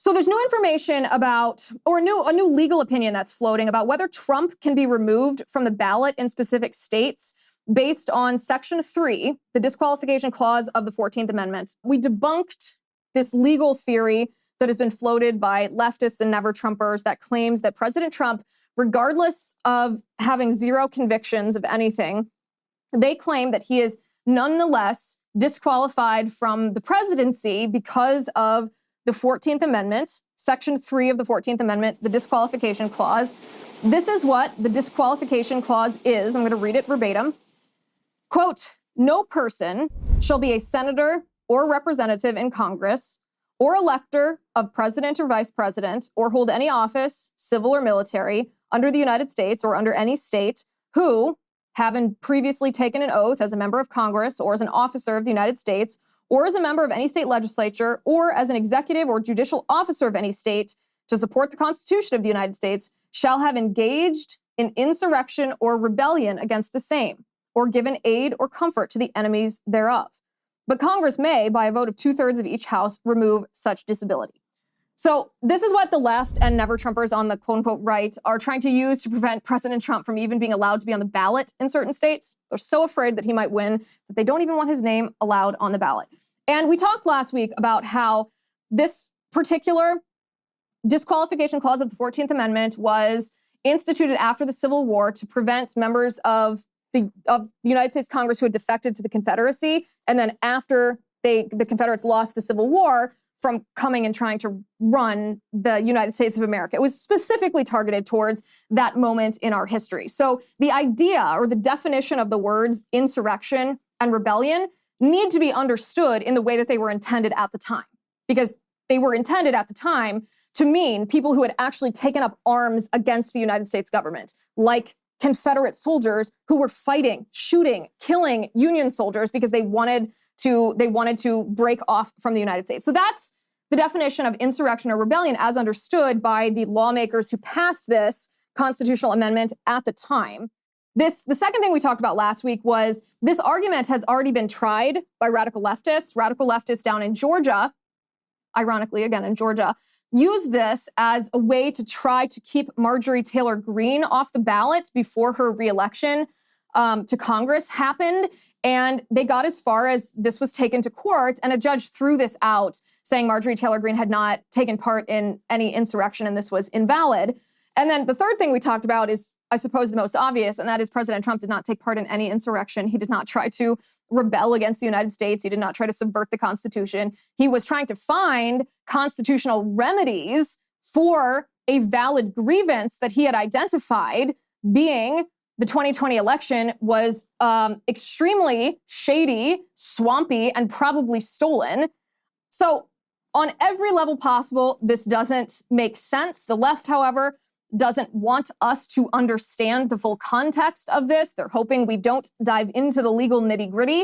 So there's new information about, or a new legal opinion that's floating about whether Trump can be removed from the ballot in specific states based on Section 3, the disqualification clause of the 14th Amendment. We debunked this legal theory that has been floated by leftists and never-Trumpers that claims that President Trump, regardless of having zero convictions of anything, they claim that he is nonetheless disqualified from the presidency because of the 14th Amendment, Section 3 of the 14th Amendment, the disqualification clause. This is what the disqualification clause is. I'm going to read it verbatim. Quote, "No person shall be a senator or representative in Congress or elector of president or vice president or hold any office, civil or military, under the United States or under any state who, having previously taken an oath as a member of Congress or as an officer of the United States or as a member of any state legislature or as an executive or judicial officer of any state to support the Constitution of the United States, shall have engaged in insurrection or rebellion against the same, or given aid or comfort to the enemies thereof. But Congress may, by a vote of 2/3 of each house, remove such disability." So this is what the left and never-Trumpers on the quote-unquote right are trying to use to prevent President Trump from even being allowed to be on the ballot in certain states. They're so afraid that he might win that they don't even want his name allowed on the ballot. And we talked last week about how this particular disqualification clause of the 14th Amendment was instituted after the Civil War to prevent members of the United States Congress who had defected to the Confederacy, and then after the Confederates lost the Civil War, from coming and trying to run the United States of America. It was specifically targeted towards that moment in our history. So the idea or the definition of the words insurrection and rebellion need to be understood in the way that they were intended at the time, because they were intended at the time to mean people who had actually taken up arms against the United States government, like Confederate soldiers who were fighting, shooting, killing Union soldiers because they wanted to break off from the United States. So that's the definition of insurrection or rebellion as understood by the lawmakers who passed this constitutional amendment at the time. The second thing we talked about last week was this argument has already been tried by radical leftists down in Georgia, ironically, again in Georgia, used this as a way to try to keep Marjorie Taylor Greene off the ballot before her reelection to Congress happened. And they got as far as this was taken to court, and a judge threw this out, saying Marjorie Taylor Greene had not taken part in any insurrection and this was invalid. And then the third thing we talked about is, I suppose, the most obvious, and that is President Trump did not take part in any insurrection. He did not try to rebel against the United States. He did not try to subvert the Constitution. He was trying to find constitutional remedies for a valid grievance that he had identified, being the 2020 election was extremely shady, swampy, and probably stolen. So on every level possible, this doesn't make sense. The left, however, doesn't want us to understand the full context of this. They're hoping we don't dive into the legal nitty-gritty.